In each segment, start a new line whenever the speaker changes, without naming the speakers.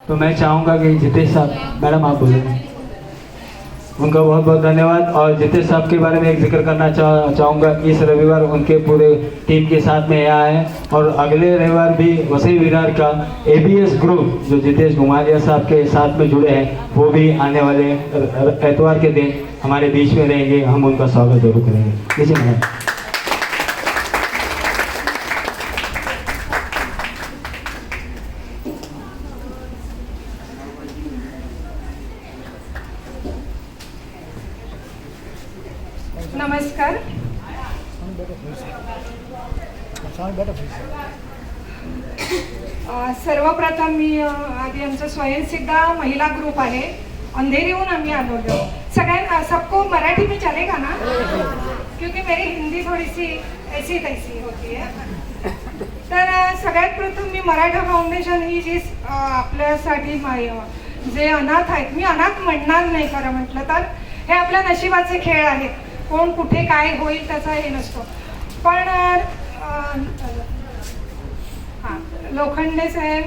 तो मैं चाहूँगा कि जितेश साहब, मैडम आप बोले, उनका बहुत बहुत धन्यवाद। और जितेश साहब के बारे में एक जिक्र करना चाहूँगा। इस रविवार उनके पूरे टीम के साथ में यहाँ आए और अगले रविवार भी वसई विरार का ABS ग्रुप जो जितेश घुमारिया साहब के साथ में जुड़े हैं वो भी आने वाले एतवार के दिन हमारे बीच में रहेंगे। हम उनका स्वागत जरूर करेंगे। किसी में
नमस्कार। सर्वप्रथम मी आधी आमचा स्वयंसिद्धा महिला ग्रुप आहे, अंधेरीहून आम्ही आलो। सगळ्यांना सबको मराठी में चलेगा ना, क्योंकि मेरी हिंदी थोड़ी सी ऐसी तैसी होती है। तर सगळ्यात प्रथम मी मराठा फाउंडेशन ही जी आपल्यासाठी जे अनाथ आहेत, मी अनाथ म्हणणार नाही खरं म्हटलं तर, हे आपल्या नशिबाचे खेळ आहेत। कोण कुठे काय होईल त्याचा हे नसतो। पण लोखंडे साहेब,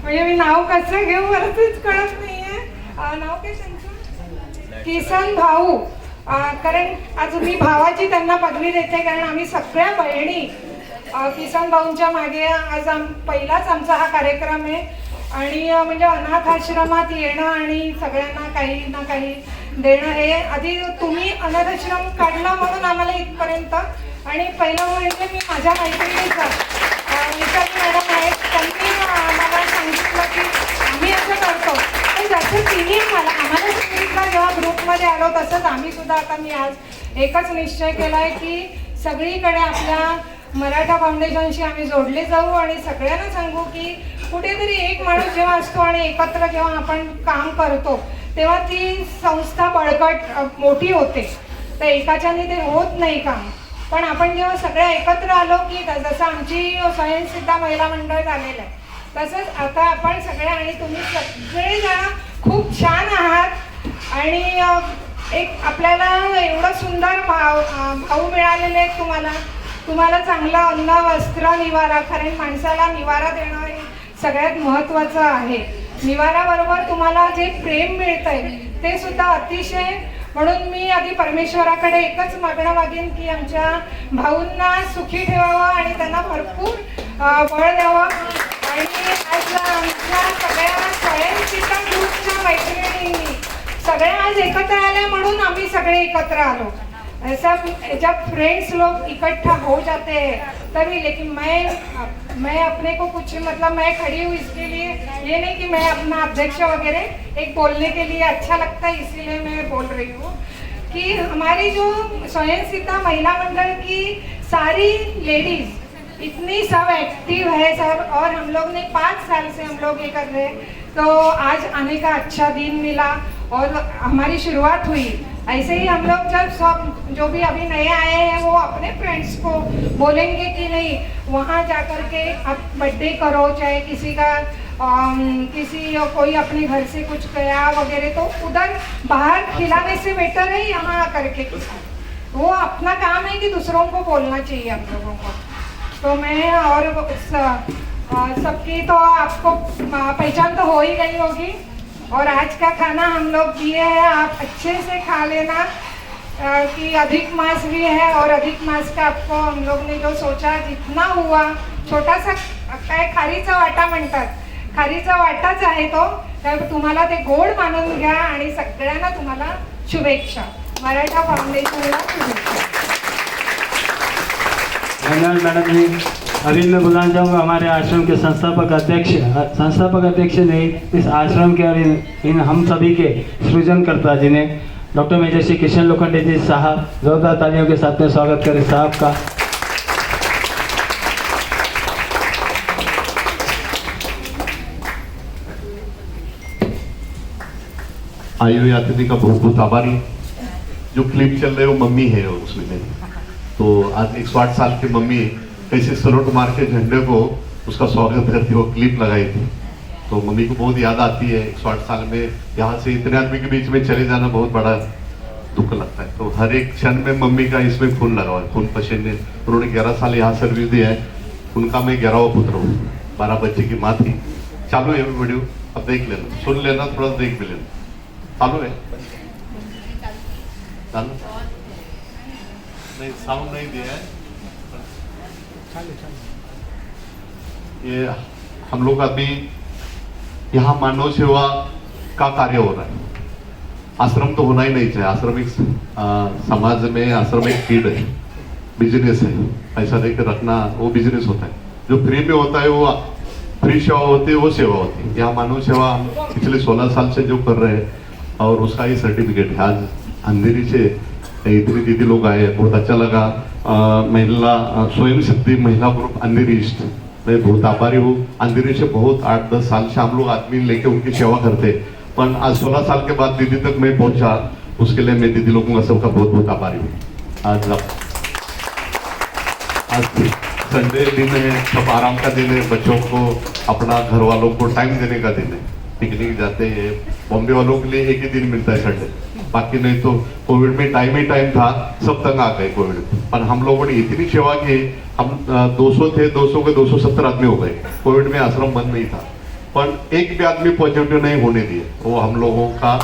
म्हणजे मी नाव कसं घेऊ मला तेच कळत नाहीये। नाव काय त्यांचं? किसन भाऊ। कारण आज मी भावाची त्यांना पदवी देते, कारण आम्ही सगळ्या बहिणी किसन भाऊंच्या मागे आज पहिलाच आमचा हा कार्यक्रम आहे। आणि म्हणजे अनाथ आश्रमात येणं आणि सगळ्यांना काही ना काही देणं, हे आधी तुम्ही अनाथ आश्रम काढला म्हणून आम्हाला इथपर्यंत। आणि पहिलं म्हणजे मी माझ्या मैत्रिणीचा विशाल मॅडम आहेत, त्यांनी मला सांगितलं की आम्ही असं करतो। पण जसं तिने आम्हाला सांगितलं जेव्हा ग्रुपमध्ये आलो, तसंच आम्ही सुद्धा आता मी आज एकच निश्चय केला आहे की सगळीकडे आपल्या मराठा फाउंडेशनशी आम्ही जोडले जाऊ आणि सगळ्यांना सांगू की कुठेतरी एक माणूस जेव्हा असतो आणि एकत्र जेव्हा आपण काम करतो तेव्हा ती संस्था बळकट मोठी होते। तर एकाच्याने ते होत नाही काम, पण आपण जेव्हा सगळे एकत्र आलो की जसं आमची स्वयंसिद्धा महिला मंडळ झालेलं आहे, तसंच आता आपण सगळे आणि तुम्ही सगळेजण खूप छान आहात। आणि एक आपल्याला एवढं सुंदर भाऊ मिळालेले आहेत तुम्हाला चांगलं अन्न वस्त्र निवारा, कारण माणसाला निवारा देणं हे सगळ्यात महत्त्वाचं आहे। निवाराबरोबर तुम्हाला जे प्रेम मिळतंय ते सुद्धा अतिशय, म्हणून मी आधी परमेश्वराकडे एकच मागणं मागेन की आमच्या भाऊंना सुखी ठेवावं आणि त्यांना भरपूर बळ द्यावं। आणि आज आमच्या सगळ्या स्वयंसिद्धा ग्रुपच्या मैत्रिणींनी सगळ्या आज एकत्र आल्या म्हणून आम्ही सगळे एकत्र आलो। ऐसा जब फ्रेंड्स लोग इकट्ठा हो जाते हैं तभी, लेकिन मैं अपने को कुछ मतलब मैं खड़ी हूँ इसके लिए, ये नहीं कि मैं अपना अध्यक्ष वगैरह, एक बोलने के लिए अच्छा लगता है इसीलिए मैं बोल रही हूँ कि हमारी जो स्वयंसिद्धा महिला मंडल की सारी लेडीज इतनी सब एक्टिव है सर, और हम लोग ने 5 साल से हम लोग ये कर रहे हैं, तो आज आने का अच्छा दिन मिला और हमारी शुरुआत हुई। ऐसे ही हम लोग जब सब जो भी अभी नए आए हैं वो अपने फ्रेंड्स को बोलेंगे कि नहीं वहाँ जा कर के आप बर्थडे करो, चाहे किसी का कोई अपने घर से कुछ गया वगैरह, तो उधर बाहर खिलाने से बेटर है यहाँ आकर के वो अपना काम है कि दूसरों को बोलना चाहिए हम लोगों को। तो मैं और सबकी तो आपको पहचान तो हो ही गई होगी। और आज का खाना हम लोग दिए हैं, आप अच्छे से खा लेना कि अधिक मास भी है, और अधिक मास का आपको हम लोग ने जो सोचा जितना हुआ, छोटा सा काय खारीचा वाटा म्हणतात, खारीचा वाटाच आहे तो, तर तुम्हाला ते गोड मानून घ्या आणि सगळ्यांना तुम्हाला शुभेच्छा। मराठा फाउंडेशनला शुभेच्छा।
धन्यवाद मैडम जी। अभी मैं बुलाना चाहूँगा हमारे आश्रम के संस्थापक अध्यक्ष ने इस आश्रम के और इन हम सभी के सृजनकर्ता जिन्हें डॉक्टर मेजर श्री किशन लोखंडे जी साहब, जोरदार तालियों के साथ में स्वागत करें साहब का।
आई हुई अतिथि का बहुत बहुत आभारी। जो क्लिप चल रहे वो मम्मी है उसमें, तो आज 108 साल की मम्मी कैसे सलोट मार के झंडे को उसका स्वागत करती वो क्लिप लगाई थी, तो मम्मी को बहुत याद आती है। 108 साल में यहाँ से इतने आदमी के बीच में चले जाना बहुत बड़ा दुख लगता है, तो हर एक क्षण में मम्मी का इसमें खून लगा हुआ है, खून पसीने। उन्होंने 11 साल यहाँ सर्विस दिया है, उनका मैं 11वां पुत्र हूँ। 12 बच्चे की माँ थी। चालू है वीडियो। अब देख लेना, सुन लेना, थोड़ा देख भी लेना। चालू है? चालू नहीं, साउंड नहीं दिया है। ये हम लोग अभी यहाँ मानव सेवा का कार्य हो रहा है। आश्रम तो होना ही नहीं चाहिए। आश्रम एक समाज में आश्रम एक फीड है, बिजनेस है। पैसा देकर रखना वो बिजनेस होता है। जो फ्री में होता है वो फ्री सेवा होती है, वो सेवा होती है। यहाँ मानव सेवा हम पिछले 16 साल से जो कर रहे हैं और उसका ही सर्टिफिकेट है। आज अंधेरी से इतनी दीदी लोग आए, बहुत अच्छा लगा। महिला स्वयं शक्ति महिला ग्रुप अंधेरी ईस्ट, मैं बहुत आभारी हूँ। अंधेरी से बहुत 8-10 साल से हम लोग आदमी लेके उनकी सेवा करते, पर आज 16 साल के बाद दीदी तक मैं पहुंचा, उसके लिए मैं दीदी लोगों का सबका बहुत बहुत आभारी हूँ। आज संडे दिन है, सब आराम का दिन है, बच्चों को अपना घर वालों को टाइम देने का दिन है। पिकनिक जाते हैं, बॉम्बे वालों के लिए एक ही दिन मिलता है संडे, बाकी नहीं तो कोविड में टाइम ही टाइम था, सब तंग आ गए कोविड में। पर हम लोगों ने इतनी सेवा की, हम 200 थे, 200 के 270 आदमी हो गए। कोविड में आश्रम बंद नहीं था, पर एक भी आदमी पॉजिटिव नहीं होने दिए। वो हम लोगों का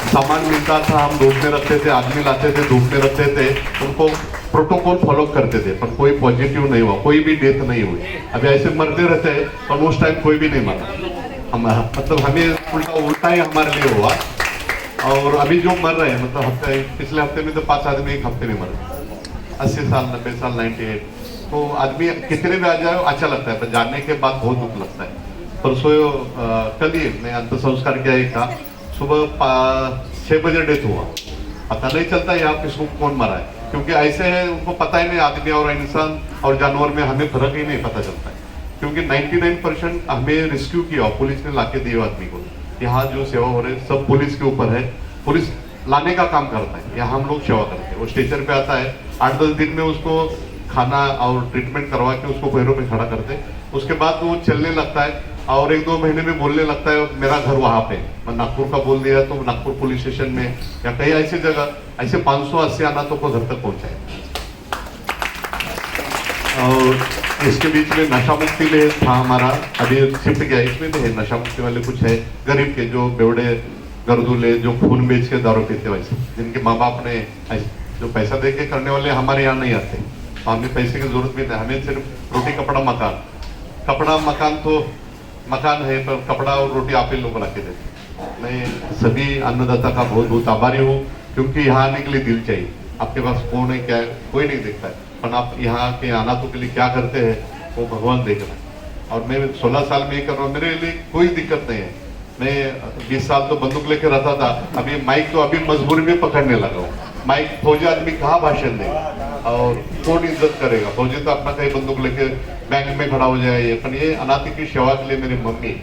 सामान मिलता था, हम धूप में रखते थे, आदमी लाते थे, धूप में रखते थे, उनको प्रोटोकॉल फॉलो करते थे, पर कोई पॉजिटिव नहीं हुआ, कोई भी डेथ नहीं हुई। अभी ऐसे मरते रहते हैं, पर उस टाइम कोई भी नहीं मरा। हम मतलब हमें उल्टा ही हमारे लिए हुआ। और अभी जो मर रहे हैं, मतलब पिछले हफ्ते में तो 5 आदमी एक हफ्ते में मर 80 साल 90 साल 98। तो आदमी कितने भी आ जाए अच्छा लगता है, पर जाने के बाद बहुत दुख लगता है। परसों कल ही मैं अंत संस्कार किया एक था, सुबह 6 बजे डेथ हुआ। पता नहीं चलता यहाँ किसको कौन मरा है, क्योंकि ऐसे है उनको पता ही नहीं, आदमी और इंसान और जानवर में हमें फर्क ही नहीं पता चलता है। क्योंकि 99% हमें रेस्क्यू किया, पुलिस ने लाके दिए आदमी को। यहाँ जो सेवा हो रही है सब पुलिस के ऊपर है, पुलिस लाने का काम करता है, यहाँ हम लोग सेवा करते हैं। वो स्टेशन पे आता है, 8-10 दिन में उसको खाना और ट्रीटमेंट करवा के उसको पैरों पे खड़ा करते हैं। उसके बाद वो चलने लगता है और 1-2 महीने में बोलने लगता है मेरा घर वहाँ पे। मैं नागपुर का बोल दिया तो नागपुर पुलिस स्टेशन में या कहीं ऐसी जगह, ऐसे 580 अनाथों को घर तक पहुंचाए। और इसके बीच में नशा मुक्ति में था हमारा, अभी शिफ्ट किया, इसमें भी है नशा मुक्ति वाले कुछ है गरीब के, जो बेवड़े गर्दूले जो खून बेच के दारू पीते, वैसे जिनके माँ बाप ने जो पैसा दे के करने वाले हमारे यहाँ नहीं आते। तो हमें पैसे की जरूरत भी नहीं, हमें सिर्फ रोटी कपड़ा मकान। कपड़ा मकान तो मकान है, पर कपड़ा और रोटी आप ही लोग ला के देते। मैं सभी अन्नदाता का बहुत बहुत आभारी हूँ, क्योंकि यहाँ आने के लिए दिल चाहिए। आपके पास कौन है क्या है कोई नहीं देखता है, पर आप यहाँ के अनाथों के लिए क्या करते हैं वो भगवान देख रहा है। और मैं 16 साल में ये कर रहा हूँ, मेरे लिए कोई दिक्कत नहीं है। मैं 20 साल तो बंदूक लेकर रहता था, अभी माइक तो अभी मजबूरी में पकड़ने लगा हूँ। माइक फौजी आदमी कहाँ भाषण देगा और कौन इज्जत करेगा? फौजी तो अपना कहीं बंदूक लेके बैंक में खड़ा हो जाए। पर ये अनाथ की सेवा के लिए मेरी मम्मी,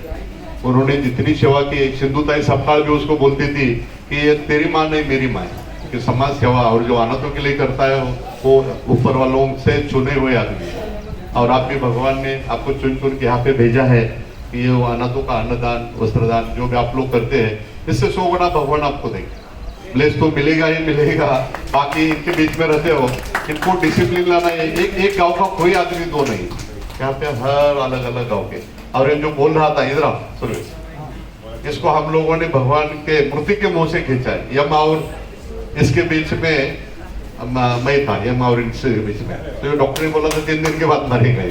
उन्होंने जितनी सेवा की, सिंधुताई सपकाल भी उसको बोलती थी कि ये तेरी माँ नहीं मेरी माँ है, कि समाज सेवा और जो अनाथों के लिए करता है वो ऊपर वालों से चुने हुए आदमी है। और आप भी भगवान ने आपको चुन चुन के यहाँ पे भेजा है कि ये अनाथों का अन्नदान वस्त्रदान जो भी आप लोग करते हैं, इससे 100 गुना भगवान आपको देंगे। ब्लेस तो मिलेगा ही मिलेगा। बाकी इनके बीच में रहते हो, इनको डिसिप्लिन लाना है। एक गांव का कोई आदमी दो नहीं, यहाँ पे हर अलग अलग गांव के। और ये जो बोल रहा था इधर सुनो, इसको हम लोगों ने भगवान के मूर्ति के मुंह से खींचा है। यम और इसके बीच में मैं था, यम और इसके बीच में। तो ये डॉक्टर ने बोला था 3 दिन के बाद मरेगा।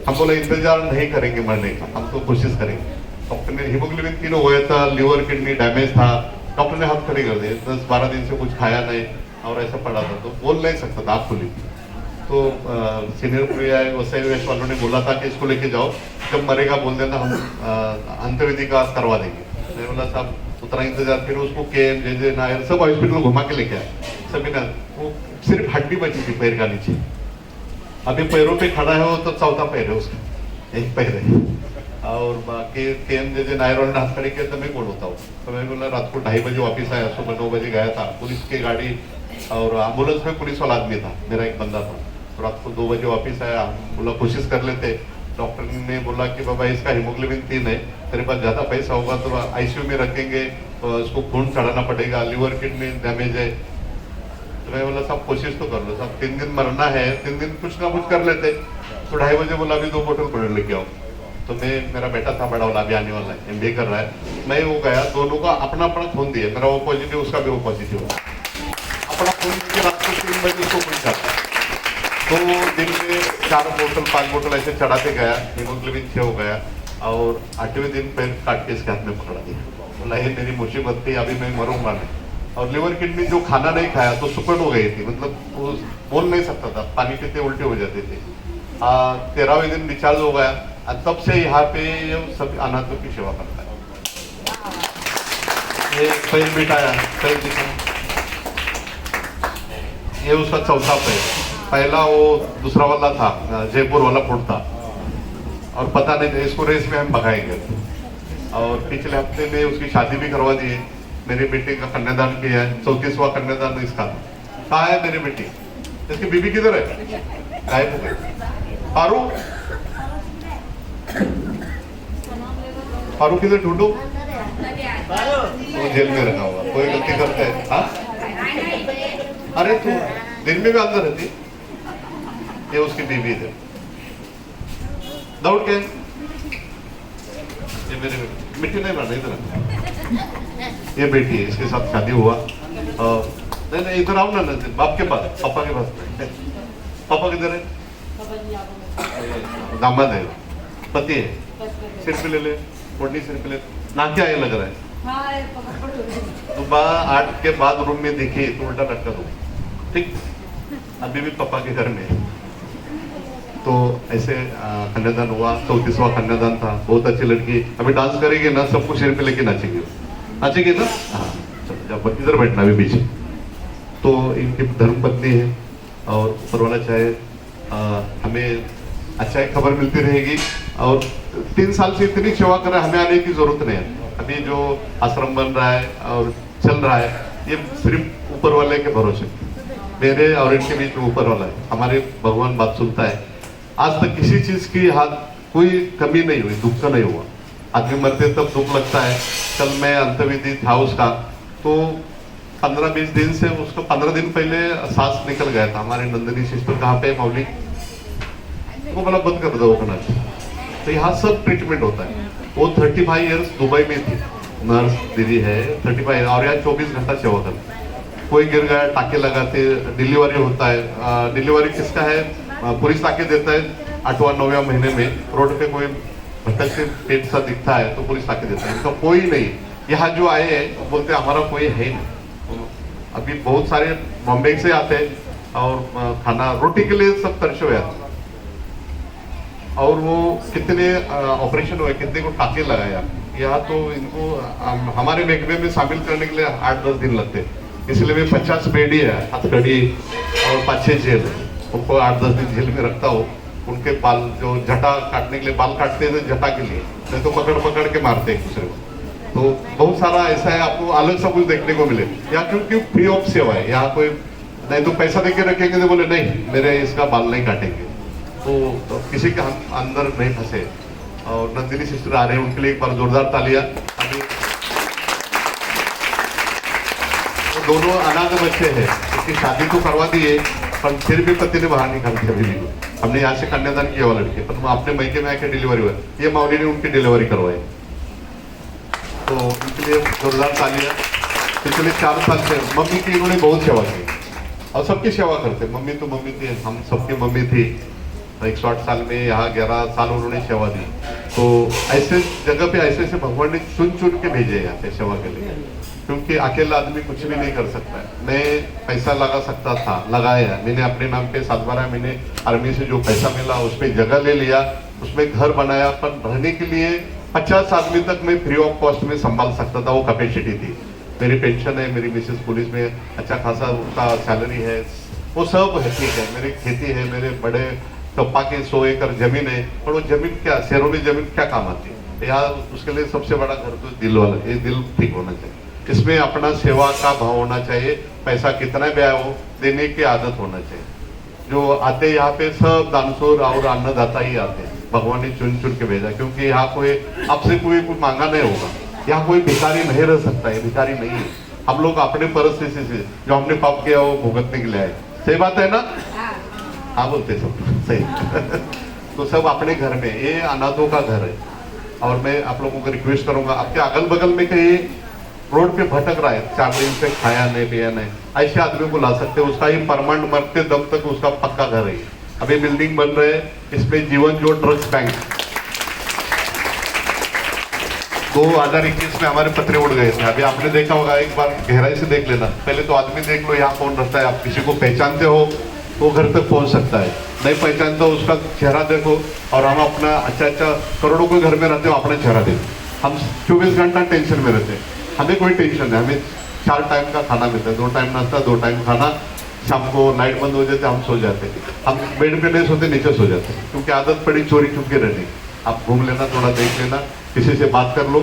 हम बोला इंतजार नहीं करेंगे मरने का, हम तो कोशिश करेंगे। डॉक्टर ने हीमोग्लोबिन 3 हो गया था, लिवर किडनी डैमेज था, डॉक्टर ने हाथ खड़े कर दिए। 10-12 दिन से कुछ खाया नहीं और ऐसा पड़ा था, तो बोल नहीं सकता था, आँख खुली। तो सीनियर प्रिया वसई वेश वालों ने बोला था कि इसको लेके जाओ, जब मरेगा बोल देना, हम अंत्यविधि का करवा देंगे। मैं बोला साहब उतना इंतजार, फिर उसको केम जे नायर सब हॉस्पिटल घुमा के लेके आए सभी ना। वो सिर्फ हड्डी बची थी पैर का नीचे, अभी पैरों पे खड़ा है वो तो 4था पैर है उसका, एक पैर है। और बाकी केम जे नायर वाले हाथ खड़े किया तो मैं कौन होता हूँ। तो मैं बोला रात को 2:30 बजे वापिस आया, सुबह 9 बजे गया था। पुलिस की गाड़ी और एम्बुलेंस में पुलिस वाला आदमी था, मेरा एक बंदा था। तो रात को 2 बजे वापिस आया, बोला कोशिश कर लेते। डॉक्टर ने बोला कि बाबा इसका हीमोग्लोबिन 3 है, तेरे पास ज्यादा पैसा होगा तो आईसीयू में रखेंगे, तो इसको खून चढ़ाना पड़ेगा, लिवर किडनी डैमेज है। तो मैं बोला साहब कोशिश तो कर लो साहब, 3 दिन मरना है, 3 दिन कुछ ना कुछ कर लेते। तो 2:30 बजे बोला अभी 2 बोतल पेट्रोल लेके आओ। तो मैं, मेरा बेटा था बड़ा वाला, अभी आने वाला है, MBA कर रहा है, मैं वो गया, दोनों का अपना अपना खून दिया, मेरा वो पॉजिटिव, उसका भी वो पॉजिटिव, अपना खून के रात को 3 बजे उसको खून जाता। तो दिन में 4 बोतल 5 बोतल ऐसे चढ़ाते गया, हीमोग्लोबिन 6 हो गया, और 8वें दिन पैर काट के इसके हाथ में पकड़ा दिया, बोला ये मेरी मुसीबत थी, अभी मैं मरूंगा नहीं। और लिवर किडनी जो खाना नहीं खाया तो सुकड़ हो गई थी, मतलब वो बोल नहीं सकता था, पानी पीते उल्टे हो जाते थे। 13वें दिन डिस्चार्ज हो गया, और तब से यहाँ पे सब अनाथों की सेवा करता है। ये पैर बिठाया, पैर दिखा, ये उसका चौथा पैर, पहला वो दूसरा वाला था, जयपुर वाला फुट था, और पता नहीं था, इसको रेस में हम भगाएंगे। और पिछले हफ्ते में उसकी शादी भी करवा दी है, मेरी बेटी का कन्यादान किया है, 34वां कन्यादान इसका। कहाँ है मेरी बेटी? इसकी बीबी किधर है? गायब हो गई। फारूक किधर ढूंढो? वो जेल में रखा हुआ, कोई गलती करता है? हाँ, अरे तू दिन में भी अंदर रहती, ये उसकी बीबी है। दौड़ के ये मेरी मिट्टी नहीं बना, इधर ये बेटी है, इसके साथ शादी हुआ। नहीं नहीं, इधर आओ ना, बाप के पास, पापा के पास। पापा किधर है? दामाद है, पति है, सिर पे ले ले, ओढ़नी सिर पे ले, नाके आए लग रहा है। सुबह 8 के बाद रूम में देखिए तो उल्टा लटका दो, ठीक? अभी भी पापा के घर में है। तो ऐसे कन्यादान हुआ, 34वां कन्यादान था, बहुत अच्छी लड़की, अभी डांस करेगी ना, सबको सिर पे लेके नाचेगी, नाचेगी ना? हाँ, चलो इधर बैठना अभी बीच। तो इनकी धर्मपत्नी है, और ऊपर वाला चाहे हमें अच्छा खबर मिलती रहेगी। और 3 साल से इतनी सेवा कर रहे हैं, हमें आने की जरूरत नहीं है। अभी जो आश्रम बन रहा है और चल रहा है, ये सिर्फ ऊपर वाले के भरोसे, मेरे और इनके बीच में ऊपर वाला है, हमारे भगवान बात सुनता है। आज तक किसी चीज की हाथ कोई कमी नहीं हुई, दुख नहीं हुआ। आदमी मरते तब दुख लगता है। कल मैं अंतविधि था उसका, तो 15-20 दिन से उसको 15 दिन पहले सांस निकल गया था। हमारे नंदिनी सिस्टर कहाँ पे मौली, वो बोला बंद कर दो अपना। तो यहाँ सब ट्रीटमेंट होता है। वो 35 ईयर्स दुबई में थी, नर्स दीदी है, 35, और यहाँ 24 घंटा सेवा करती। कोई गिर गया, टाके लगाते, डिलीवरी होता है। डिलीवरी किसका है? पुलिस टाके देता है 8वां 9वां महीने में। रोड पे कोई भटक से पेट सा दिखता है तो पुलिस टाके देता है। इनका कोई नहीं। यहाँ जो आए हैं बोलते हमारा कोई है नहीं। अभी बहुत सारे बॉम्बे से आते हैं और खाना रोटी के लिए सब तरसे हुए आते, और वो कितने ऑपरेशन हुए, कितने को टाके लगाया। यहाँ तो इनको हमारे महकमे में शामिल करने के लिए 8-10 दिन लगते, इसलिए मैं 50 बेड ही है, हथकड़ी और 5-6 जेल है। उनको 8-10 दिन जेल में रखता हूँ। उनके बाल जो जटा काटने के लिए बाल काटते हैं, जटा के लिए, नहीं तो पकड़ पकड़ के मारते एक दूसरे को। तो बहुत सारा ऐसा है, आपको अलग सा कुछ देखने को मिले। यहाँ क्योंकि फ्री ऑफ सेवा है, यहाँ कोई नहीं तो पैसा देके रखेंगे तो बोले नहीं मेरे इसका बाल नहीं काटेंगे, तो किसी के हम अंदर नहीं फंसे। और नंदिनी सिस्टर आ रहे हैं, उनके लिए एक बार जोरदार तालियां। अभी तो दोनों अनाथ बच्चे हैं, उसकी शादी तो करवा दी है, पर फिर भी पति ने बाहर निकाल दिया। अभी भी हमने यहाँ से कन्यादान किया हुआ लड़के, पर अपने मैके में आके डिलीवरी हुआ। ये मौली ने उनकी डिलीवरी करवाई, तो उनके लिए जोरदार तालियां। पिछले 4 साल से मम्मी की इन्होंने बहुत सेवा की, और सबकी सेवा करते। मम्मी तो मम्मी थी, हम सबकी मम्मी थी। 108 साल में यहाँ 11 साल उन्होंने सेवा दी। तो ऐसे जगह पे ऐसे ऐसे भगवान ने चुन चुन के भेजे यहाँ पे सेवा के लिए, क्योंकि अकेला आदमी कुछ भी नहीं कर सकता है। मैं पैसा लगा सकता था, लगाया, मैंने अपने नाम पे 7-12 महीने आर्मी से जो पैसा मिला उस पर जगह ले लिया, उसमें घर बनाया। पर रहने के लिए 50 आदमी तक मैं फ्री ऑफ कॉस्ट में संभाल सकता था, वो कैपेसिटी थी। मेरी पेंशन है, मेरी मिसेस पुलिस में अच्छा खासा उनका सैलरी है, वो सब है, ठीक है। मेरी खेती है, मेरे बड़े पप्पा के 100 एकड़ जमीन है, पर वो जमीन क्या, शहरों में जमीन क्या काम आती है? यहाँ उसके लिए सबसे बड़ा घर तो दिल वाला, ये दिल ठीक होना चाहिए। इसमें अपना सेवा का भाव होना चाहिए। पैसा कितना भी आया हो, देने की आदत होना चाहिए। जो आते यहाँ पे सब दानशूर और अन्नदाता ही आते हैं, भगवान ने चुन चुन के भेजा, क्योंकि यहाँ कोई आपसे कोई कुछ मांगा नहीं होगा। यहाँ कोई भिखारी नहीं रह सकता है, भिखारी नहीं है। हम लोग अपने परिस्थिति से जो हमने पाप किया वो भुगतने के लिए आए। सही बात है ना? हाँ बोलते सब सही। तो सब अपने घर में, ये अनाथों का घर है। और मैं आप लोगों को रिक्वेस्ट करूंगा, आपके अगल बगल में कहीं रोड पे भटक रहा है, 4 दिन से खाया नहीं पिया नहीं, ऐसे आदमी को ला सकते हैं। उसका ये परमानेंट मरते दम तक उसका पक्का घर है। अभी बिल्डिंग बन रहे हैं, इसमें जीवन जो ड्रग्स बैंक 2021 में हमारे पत्रे उड़ गए थे। अभी आपने देखा होगा, एक बार गहराई से देख लेना। पहले तो आदमी देख लो यहाँ कौन रहता है। आप किसी को पहचानते हो वो घर तक पहुंच सकता है, नहीं पहचानता हो उसका चेहरा देखो। और हम अपना अच्छा करोड़ों के घर में रहते हो, अपना चेहरा देखो। हम 24 घंटा टेंशन में रहते हैं, हमें कोई टेंशन नहीं। हमें 4 टाइम का खाना मिलता है, 2 टाइम नाश्ता, 2 टाइम खाना। शाम को लाइट बंद हो जाते हम सो जाते, हम बेड पे नहीं सोते, नीचे सो जाते, क्योंकि आदत पड़ी चोरी छुपके रहने। आप घूम लेना, थोड़ा देख लेना, किसी से बात कर लो,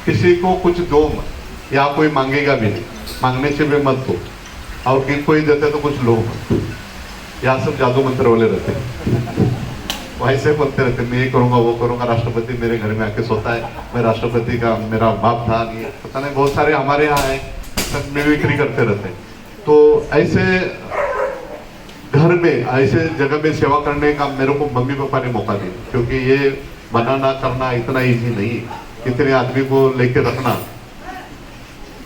किसी को कुछ दो मत, यहाँ कोई मांगेगा भी नहीं, मांगने से भी मत दो। और कि कोई देते तो कुछ लो मत। यहाँ सब जादू मंत्र वाले रहते हैं, वैसे बोलते रहते मैं ये करूंगा वो करूंगा, राष्ट्रपति मेरे घर में आके सोता है, मैं राष्ट्रपति का मेरा बाप था, नहीं पता नहीं, बहुत सारे हमारे यहाँ है, सब मिमिक्री करते रहते हैं। तो ऐसे घर में, ऐसे जगह में सेवा करने का मेरे को मम्मी पापा ने मौका दिया, क्योंकि ये बनाना करना इतना इजी नहीं है। इतने आदमी को लेके रखना।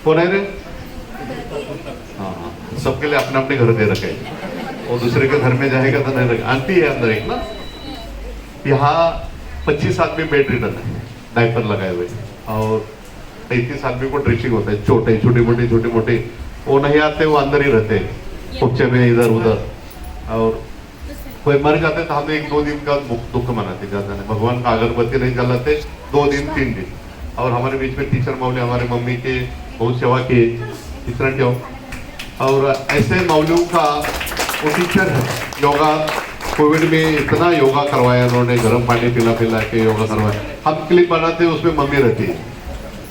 कौन है रे? हाँ, सबके लिए अपने अपने घर दे रखे, और दूसरे के घर में जाएगा तो नहीं रखेगा। आंटी है अंदर एक ना, यहाँ 25 आदमी बेड रिटर्न है, डायपर लगाए हुए, और 35 आदमी को ड्रेसिंग होता है, छोटी मोटी, वो नहीं आते, वो अंदर ही रहते हैं उपचे में इधर उधर। और कोई मर जाते तो हम 1-2 दिन का दुख मनाते, ज्यादा नहीं, भगवान का अगरबत्ती नहीं जलाते 2 दिन 3 दिन। और हमारे बीच में टीचर मौली हमारे मम्मी के बहुत सेवा किए, इतना क्यों। और ऐसे मौलियों का वो टीचर है, योगा कोविड में इतना योगा करवाया उन्होंने, गर्म पानी पिला के योगा करवाया। हम क्लिप बनाते उसमें मम्मी रहती है,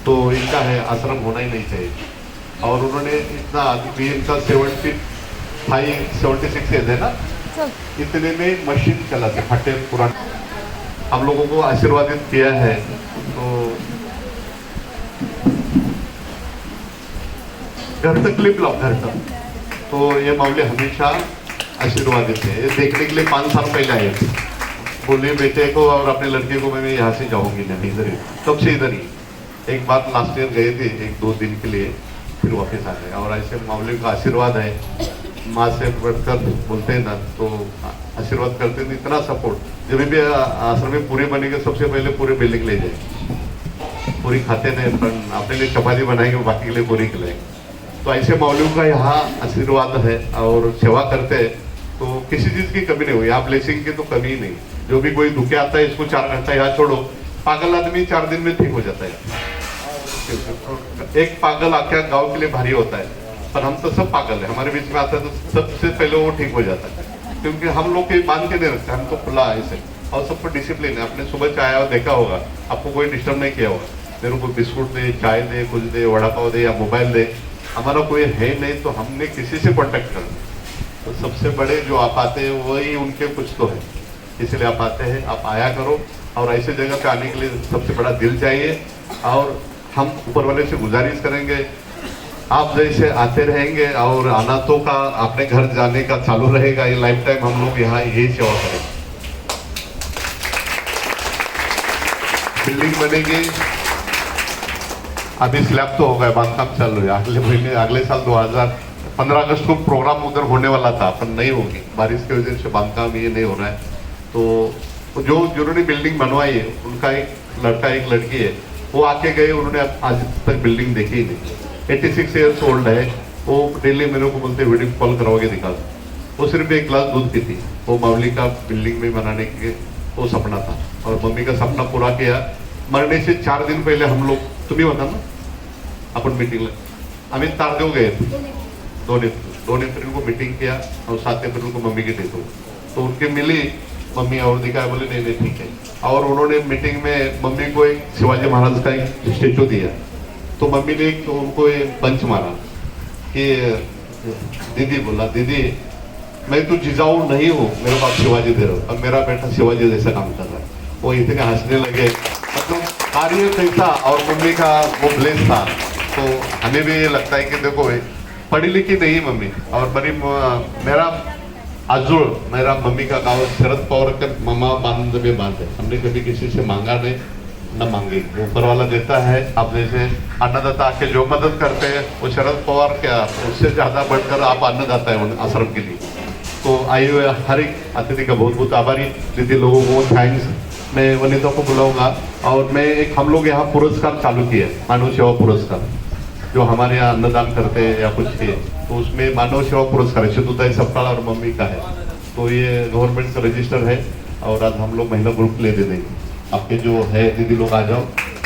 तो इनका है आश्रम होना ही नहीं चाहिए। और उन्होंने इतना आदमी, इनका 76 एज है ना, इतने में मशीन चलाते फटे पुराने, हम लोगों को आशीर्वादित किया है। तो घर तक क्लिप लाओ, घर तक। तो ये मामले हमेशा आशीर्वादित है। ये देखने के लिए 5 साल पहले आए थे, बोले बेटे को और अपने लड़के को मैं यहाँ से जाऊंगी नहीं, इधर ही, तब से इधर ही। एक बार लास्ट ईयर गए थे 1-2 दिन के लिए, फिर वापस आ गए। और ऐसे मामले का आशीर्वाद है, माँ से बढ़कर बोलते हैं ना, तो आशीर्वाद करते हैं, इतना सपोर्ट। जब भी आश्रम में पूरी बनेंगे, सबसे पहले पूरे बिल्डिंग ले जाए, पूरी खाते नहीं, पर अपने लिए चपाती बनाएंगे, बाकी के लिए पूरी खिलाएंगे। तो ऐसे मौलवियों का यहाँ आशीर्वाद है, और सेवा करते हैं, तो किसी चीज की कमी नहीं हुई। आप ब्लेसिंग की तो कमी ही नहीं। जो भी कोई दुखे आता है, इसको 4 घंटा यहाँ छोड़ो, पागल आदमी 4 दिन में ठीक हो जाता है। एक पागल आख्या गांव के लिए भारी होता है, पर हम तो सब पागल है, हमारे बीच में आता है तो सबसे पहले वो ठीक हो जाता है, क्योंकि हम लोग के बांध के नहीं रखते, हम तो खुला ऐसे। और सबको डिसिप्लिन है। आपने सुबह चाय और देखा होगा, आपको कोई डिस्टर्ब नहीं किया होगा, मेरे को बिस्कुट दे, चाय दे, कुछ दे, वड़ा पाव दे या मोबाइल दे, हमारा कोई है नहीं, तो हमने किसी से कॉन्टेक्ट करना। तो सबसे बड़े जो आप आते हैं वही उनके कुछ तो है, इसलिए आप आते हैं। आप आया करो, और ऐसे जगह पे आने के लिए सबसे बड़ा दिल चाहिए। और हम ऊपर वाले से गुजारिश करेंगे, आप जैसे आते रहेंगे और अनाथों का अपने घर जाने का चालू रहेगा, ये लाइफ टाइम हम लोग यहाँ यही सेवा करेंगे। बिल्डिंग बनेगी, अभी स्लैब तो हो गया, बांधकाम चल रहा है। अगले महीने, अगले साल 2015 अगस्त को प्रोग्राम उधर होने वाला था, पर नहीं होगी, बारिश की वजह से बांधकाम ये नहीं हो रहा है। तो जो जिन्होंने बिल्डिंग बनवाई है, उनका एक लड़का एक लड़की है, वो आके गए, उन्होंने आज तक बिल्डिंग देखी ही नहीं। 86 ईयर्स ओल्ड है, वो डेली मेरे को बोलते वीडियो कॉल करवाके दिखा दो। वो सिर्फ 1 गिलास दूध पीती, वो मावली का बिल्डिंग में बनाने के वो सपना था, और मम्मी का सपना पूरा किया। मरने से 4 दिन पहले हम लोग, तुम्ही होता ना आपण मीटिंगला, आम्ही तारदेव गए थे 2 अप्रैल को मीटिंग किया, और 7 अप्रैल को मम्मी की डेथ हो, तो उनके मिली मम्मी और दिखाया, बोले नहीं नहीं ठीक है। और उन्होंने मीटिंग में मम्मी को एक शिवाजी महाराज का एक स्टेचू दिया, तो मम्मी ने उनको एक पंच मारा कि दीदी, बोला दीदी मैं तो जिजाऊ नहीं हूँ, मेरे पास शिवाजी दे रहा हूँ, और मेरा बेटा शिवाजी जैसा काम कर रहा है। वो इतने हंसने लगे, मतलब कार्य कैसा, और मम्मी का वो ब्लेस था। तो हमें भी ये लगता है कि देखो, पढ़ी लिखी नहीं मम्मी, और बड़ी मेरा आजूड़ मेरा मम्मी का गांव शरद पवार के मामा बांध में बांध है। हमने कभी किसी से मांगा नहीं, न मांगे, ऊपर वाला देता है। आप जैसे अन्नदाता आके जो मदद करते हैं वो शरद पवार क्या उससे ज्यादा बढ़कर आप अन्नदाता है उन आश्रम के लिए। तो आए हुए हर एक अतिथि का बहुत बहुत आभारी, दीदी लोगों को थैंक्स। मैं वनिता को बुलाऊंगा और मैं एक हम लोग यहाँ पुरस्कार चालू किया है, मानव सेवा पुरस्कार, जो हमारे यहाँ अन्नदान करते हैं या कुछ है तो उसमें मानव सेवा पुरस्कार है, सिद्धूताई सपकाल और मम्मी का है। तो ये गवर्नमेंट का रजिस्टर है और आज हम लोग महिला ग्रुप ले दे देंगे। आपके जो है दीदी लोग आ जाओ,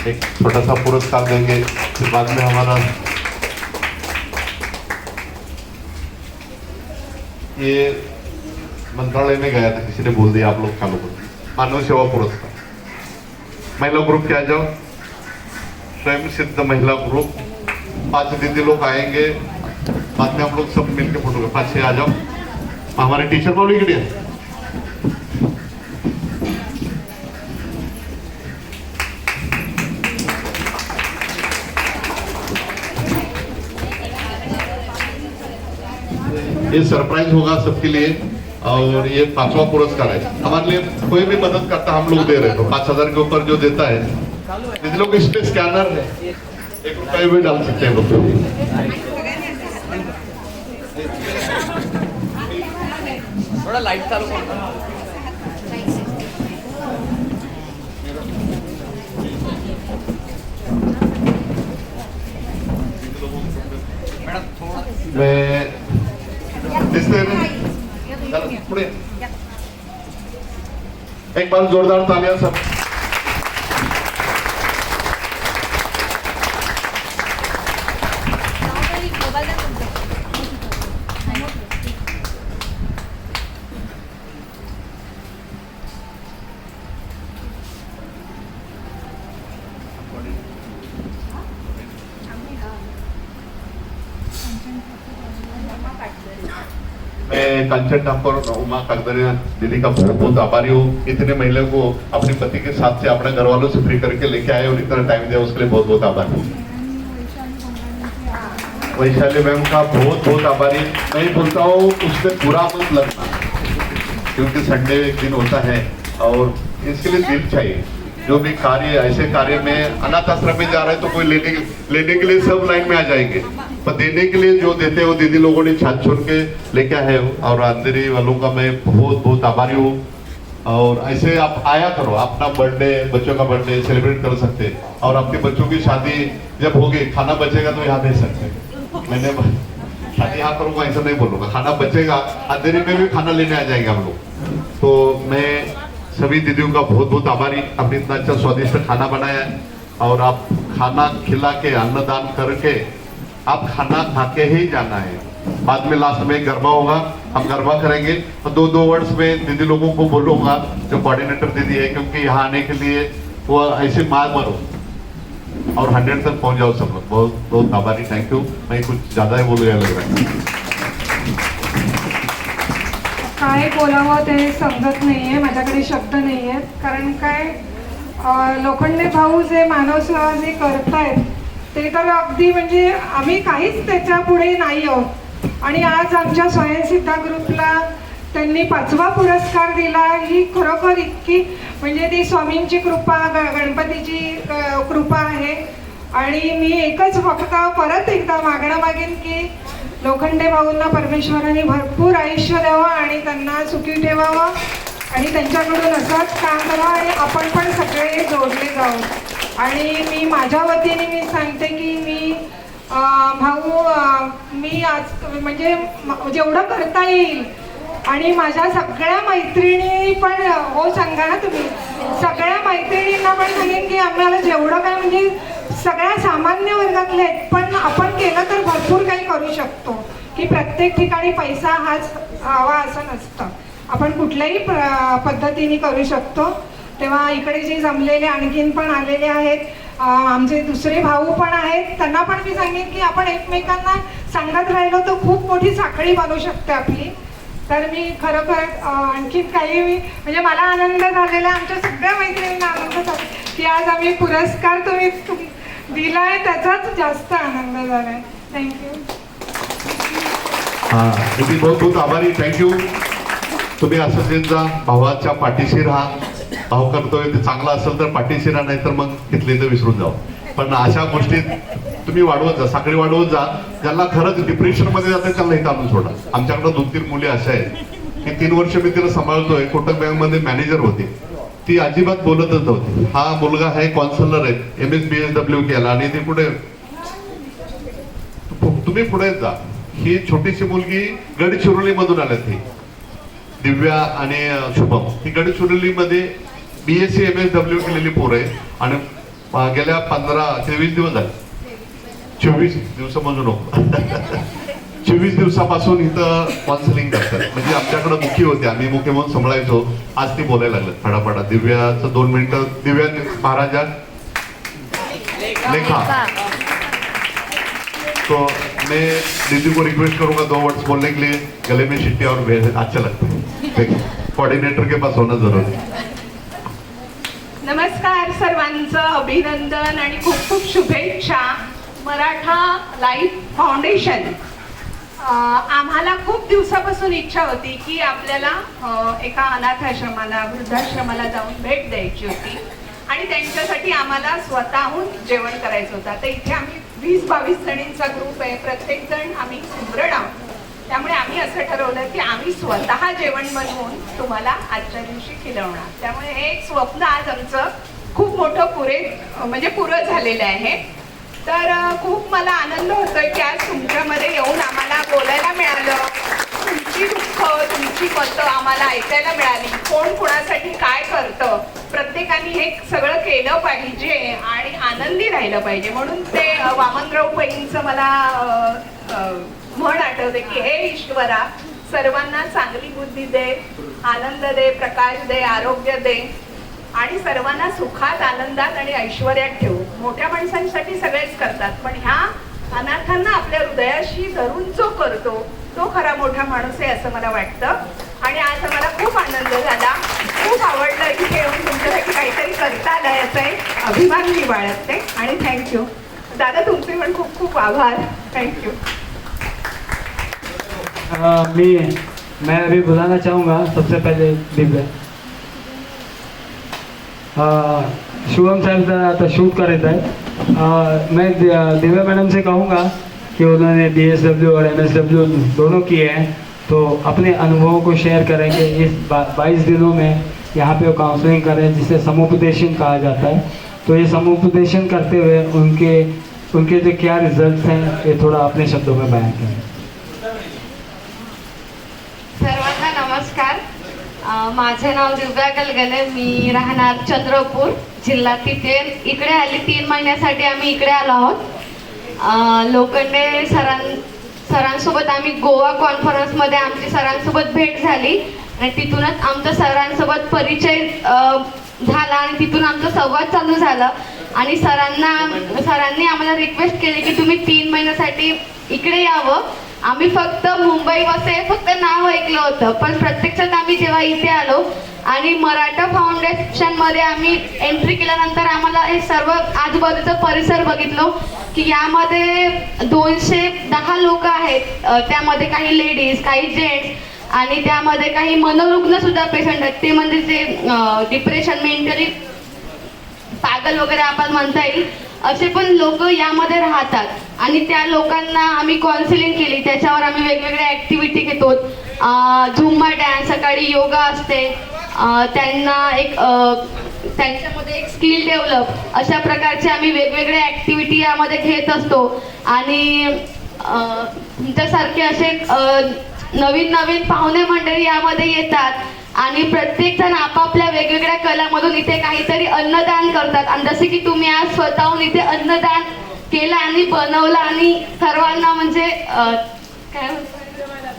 एक छोटा सा पुरस्कार देंगे, फिर बाद में हमारा ये मंत्रालय में गया था, किसी ने बोल दिया आप लोग चालू करो, मानव सेवा पुरस्कार। महिला ग्रुप क्या जाओ, स्वयं सिद्ध महिला ग्रुप, 5 दीदी लोग आएंगे, बाद में हम लोग सब मिलकर फोटो 5-6 आ जाओ। हमारे टीचर को लिख दिया ये सरप्राइज होगा सबके लिए और ये 5वां पुरस्कार है। हमारे लिए कोई भी मदद करता हम लोग दे रहे हैं, तो 5,000 के ऊपर जो देता है, जिन लोग इस पे स्कैनर है 1 रुपये भी डाल सकते हैं लोग।
थोड़ा लाइट चालू करो।
मैं पुढे एक बार जोरदार तालियां सब। मैं कंचन ठाकुर उमा कागदरिया दीदी का बहुत बहुत आभारी हूँ। इतने महिला को अपने पति के साथ से अपने घर वालों से फ्री करके लेके आए और इतना टाइम दिया, उसके लिए बहुत बहुत आभारी हूँ। वैशाली मैम का बहुत बहुत आभारी। मैं बोलता हूँ उससे बुरा मत लगना, क्योंकि संडे एक दिन होता है और इसके लिए दिल चाहिए। जो भी कार्य ऐसे कार्य में अनाथ आश्रम में जा रहे हैं तो कोई लेने के लिए सब लाइन में आ जाएंगे, पर देने के लिए जो देते हैं वो दीदी लोगों ने छान छोड़ के लेके आए हो। और अंधेरी वालों का मैं बहुत बहुत आभारी हूँ। और ऐसे आप आया करो, अपना बर्थडे, बच्चों का बर्थडे सेलिब्रेट कर सकते हैं। और अपने बच्चों की शादी जब होगी, खाना बचेगा तो यहाँ दे सकते हैं। मैंने शादी यहाँ करूँगा ऐसा नहीं बोलूँगा, खाना बचेगा, अंधेरी में भी खाना लेने आ जाएंगे हम लोग। तो मैं सभी दीदियों का बहुत बहुत आभारी, आपने इतना अच्छा स्वादिष्ट खाना बनाया है। और आप खाना खिला के अन्नदान करके आप खाना खा के ही जाना है। बाद में लास्ट में गरबा होगा, हम गरबा करेंगे। और 2 वर्ड्स में दीदी लोगों को बोलूंगा, जो कोऑर्डिनेटर दीदी है, क्योंकि यहाँ आने के लिए वो ऐसे मार मारो और 100 तक पहुंच जाओ सब लोग। बहुत बहुत आभारी, थैंक यू। मैं कुछ ज्यादा ही बोलूया लग रहा है।
काय बोलावं ते समजत नाहीये, माझ्याकडे शब्द नाही आहेत. कारण काय लोखंडे भाऊ जे मानव सेवा जे करतायत ते तर अगदी म्हणजे आम्ही काहीच त्याच्या पुढे नाही आहोत. आणि आज आमच्या स्वयंसिद्धा ग्रुपला त्यांनी 5वा पुरस्कार दिला, ही खरोखर इतकी म्हणजे ती स्वामींची कृपा, गणपतीची कृपा आहे. आणि मी एकच फक्त परत एकदा मागणं मागेन की लोखंडे भाऊंना परमेश्वराने भरपूर आयुष्य द्यावं आणि त्यांना सुखी ठेवावं आणि त्यांच्याकडून असंच काम करावं आणि आपण पण सगळे जोडले जाऊ. आणि मी माझ्या वतीने मी सांगते की मी भाऊ मी आज म्हणजे जेवढं करता येईल आणि माझ्या सगळ्या मैत्रिणी पण हो सांगा ना तुम्ही, सगळ्या मैत्रिणींना पण सांगेन की आम्हाला जेवढं काय म्हणजे सगळ्या सामान्य वर्गातले आहेत, पण आपण केलं तर भरपूर काही करू शकतो. की प्रत्येक ठिकाणी पैसा हाच हवा असं नसतं, आपण कुठल्याही पद्धतीने करू शकतो. तेव्हा इकडे जे जमलेले आणखीन पण आलेले आहेत, आमचे दुसरे भाऊ पण आहेत, त्यांना पण मी सांगेन की आपण एकमेकांना सांगत राहिलो तर खूप मोठी साखळी बनू शकते आपली. तर मी खरोखर आणखीन काही म्हणजे मला आनंद झालेला, आमच्या सगळ्या मैत्रिणींना आनंद झाला की आज आम्ही पुरस्कार तुम्ही दिलाय, त्याचाच जास्त आनंद झालाय. थँक्यू.
हाँ, दीदी बहुत बहुत आभारी, थैंक यू। तुम्ही असं देत जा, भावाच्या पाठीशी राहा. भाव करतोय ते चांगला असेल तर पाठीशी राहा, नाही तर मग तिथले तर विसरून जाऊ. पण अशा गोष्टीत तुम्ही वाढवत जा, साखळी वाढवत जा. ज्यांना खरंच डिप्रेशन मध्ये जाते त्यांना इथं आणून सोडा. आमच्याकडे 2-3 मुली अशा आहेत की 3 वर्ष मी तिला सांभाळतोय. कोटक बँक मध्ये मॅनेजर होती, ती अजिबात बोलतच नव्हती. हा मुलगा आहे कॉन्सलर आहे, MSBSW केला आणि ती पुढे, तुम्ही पुढे जा. ही छोटीशी मुलगी गडचिरोली मधून आल्या, ती दिव्या आणि शुभम. ही गडचिरोली मध्ये BSc MSW केलेली पोरं आहे आणि गेल्या 15-23 दिवस झाले, 24 दिवस म्हणू नको 24 दिवसापासून इथं काउन्सिलिंग करतात. म्हणजे आमच्याकडे मुखी होते, आम्ही मुखी म्हणून सांभाळायचो. आज ती बोलायला लागले फटाफटा. दिव्याचं 2 मिनिटं. दिव्या महाराजा लेखा, तो मैं दीदी को रिक्वेस्ट करूंगा 2 वर्ड्स बोलने के लिए. गले में शिट्टी और अच्छा लगता है. कोऑर्डिनेटर के पास होना जरूरी है.
नमस्कार सर्वांचं अभिनंदन आणि खूप खूप शुभेच्छा. मराठा लाईफ फाउंडेशन, आम्हाला खूप दिवसापासून इच्छा होती की आपल्याला एका अनाथ आश्रमाला, वृद्धाश्रमाला जाऊन भेट द्यायची होती आणि त्यांच्यासाठी आम्हाला स्वतःहून जेवण करायचं होतं. आता इथे आम्ही 20-22 जणींचा ग्रुप आहे, प्रत्येक जण आम्ही सुदृढ आहोत. त्यामुळे आम्ही असं ठरवलं की आम्ही स्वतः जेवण बनवून तुम्हाला आजच्या दिवशी खिलवणार. त्यामुळे हे एक स्वप्न आज आमचं खूप मोठं पुरं झालेलं आहे. तर खूप मला आनंद होतोय की आज तुमच्यामध्ये येऊन आम्हाला बोलायला मिळालं. तुमची दुःख, तुमची मतं आम्हाला ऐकायला मिळाली. कोण कोणासाठी काय करतं, प्रत्येकाने हे सगळं केलं पाहिजे आणि आनंदी राहिलं पाहिजे. म्हणून ते वामनराव पैंचं मला म्हण आठवते की हे ईश्वरा, सर्वांना चांगली बुद्धी दे, आनंद दे, प्रकाश दे, आरोग्य दे आणि सर्वांना सुखात, आनंदात आणि ऐश्वर्यात ठेवू. मोठ्या माणसांसाठी सगळेच करतात, पण ह्या अनाथांना आपल्या हृदयाशी धरून जो करतो तो खरा मोठा माणूस आहे असं मला वाटतं. आणि आज आम्हाला खूप आनंद झाला, खूप आवडलं इथे येऊन तुमच्यासाठी काहीतरी करता आलं याचा एक अभिमान मी बाळगते. आणि थँक्यू दादा, तुमचे पण खूप खूप आभार. थँक्यू.
मैं अभी बुलाना चाहूँगा सबसे पहले दिव्या. शुभम साहब जरा आता शूट कर रहे थे. मैं दिव्या मैडम से कहूँगा कि उन्होंने BSW और MSW दोनों किए हैं, तो अपने अनुभवों को शेयर करेंगे. इस 22 दिनों में यहाँ पे वो काउंसलिंग कर रहे हैं जिसे समुपदेशन कहा जाता है. तो ये समुपदेशन करते हुए उनके जो क्या रिजल्ट्स हैं ये थोड़ा अपने शब्दों में बयान करें.
सर्वांना नमस्कार. माझे नाव दिव्या गलगले. मी राहणार चंद्रपूर जिल्हा. तिथे इकडे आली 3 महिन्यासाठी आम्ही इकडे आलो आहोत. लोखंडे सरांसोबत आम्ही गोवा कॉन्फरन्समध्ये आमची सरांसोबत भेट झाली आणि तिथूनच आमचा सरांसोबत परिचय झाला आणि तिथून आमचा संवाद चालू झाला. आणि सरांनी आम्हाला रिक्वेस्ट केली की तुम्ही 3 महिन्यासाठी इकडे यावं. आम्ही फक्त मुंबई वसे फक्त नाव ऐकलं होतं, पण प्रत्यक्षात आम्ही जेव्हा इथे आलो आणि मराठा फाउंडेशन मध्ये आम्ही एंट्री केल्यानंतर आम्हाला हे सर्व आजूबाजूचा परिसर बघितलो की यामध्ये 210 लोक आहेत. त्यामध्ये काही लेडीज, काही जेंट्स आणि त्यामध्ये काही मनोरुग्ण सुद्धा पेशंट आहेत. ते म्हणजे जे डिप्रेशन, मेंटली पागल वगैरे आपण म्हणता येईल असे पण लोक यामध्ये राहतात. आणि त्या लोकांना आम्ही काउन्सिलिंग केली, त्याच्यावर आम्ही वेगवेगळ्या ऍक्टिव्हिटी घेतो. झुंबा डॅन्स, सकाळी योगा असते, त्यांना त्यांच्यामध्ये एक स्किल डेव्हलप, अशा प्रकारचे आम्ही वेगवेगळ्या ऍक्टिव्हिटी यामध्ये घेत असतो. आणि तुमच्यासारखे असे नवीन पाहुणे मंडळी यामध्ये येतात आणि प्रत्येक जण आपापल्या वेगवेगळ्या कलामधून इथे काहीतरी अन्नदान करतात. आणि जसे की तुम्ही आज स्वतःहून इथे अन्नदान केलं आणि बनवलं आणि सर्वांना म्हणजे काय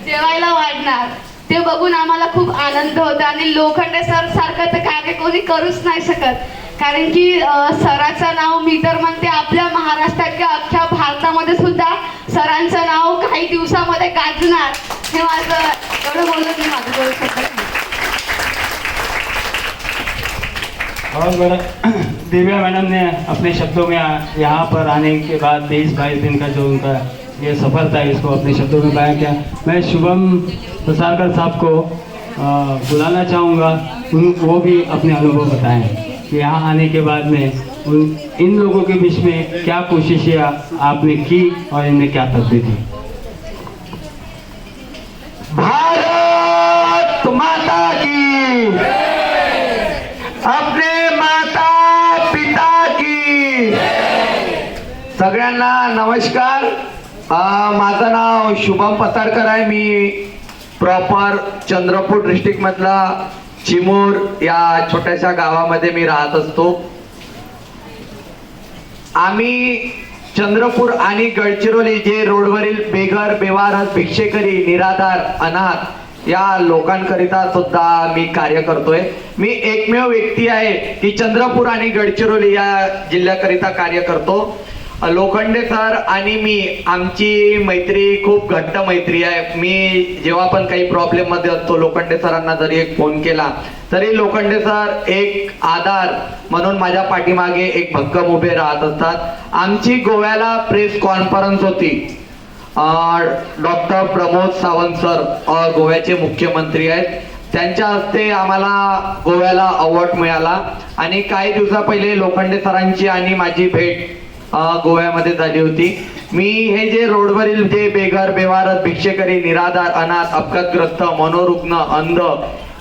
जेवायला वाढणार, ते बघून आम्हाला खूप आनंद होता. आणि लोखंडे सर सारखं तर कार्य कोणी करूच नाही शकत, कारण की सराचं नाव मी तर म्हणते आपल्या महाराष्ट्रात किंवा अख्ख्या भारतामध्ये सुद्धा सरांचं नाव काही दिवसामध्ये गाजणार. हे माझं एवढं बोलून मी माझं बोलू शकत नाही.
और बड़ा दिव्या मैडम ने अपने शब्दों में यहाँ पर आने के बाद 23-22 दिन का जो उनका ये सफ़र था इसको अपने शब्दों में बयां किया. मैं शुभम प्रसारकर साहब को बुलाना चाहूँगा, वो भी अपने अनुभव बताएं कि यहाँ आने के बाद में इन लोगों के बीच में क्या कोशिशें आपने की और इनमें क्या तब्दीली थी।
भारत माता की, अपने माता पिता की, सगळ्यांना नमस्कार. माझं नाव शुभम पताडकर आहे. मी प्रॉपर चंद्रपूर डिस्ट्रिक्ट मधला चिमूर या छोट्याशा गावामध्ये मी राहत असतो. आम्ही चंद्रपूर आणि गडचिरोली जे रोडवरील बेघर बेवारस भिक्षेकरी निराधार अनाथ या लोकांकरिता सुद्धा मी कार्य करतोय. मी एकमेव व्यक्ती आहे की चंद्रपूर आणि गडचिरोली या जिल्ह्याकरिता कार्य करतो. लोखंडे सर आणि मी, आमची मैत्री खूप घट्ट मैत्री आहे. मी जेव्हा पण काही प्रॉब्लेम मध्ये असतो, लोखंडे सरांना जरी एक फोन केला तरी लोखंडे सर एक आधार म्हणून माझ्या पाठीमागे एक भक्कम उभे राहत असतात. आमची गोव्याला प्रेस कॉन्फरन्स होती. डॉक्टर प्रमोद सावंत सर गोव्याचे मुख्यमंत्री आहेत, त्यांच्या हस्ते आम्हाला गोव्याला अवॉर्ड मिळाला. आणि काही दिवसा पहिले लोखंडे सरांची आणि माझी भेट गोव्यामध्ये झाली होती. मी हे जे रोडवरील जे बेघर बेवारस भिक्षेकरी निराधार अनाथ अपघातग्रस्त मनोरुग्ण अंध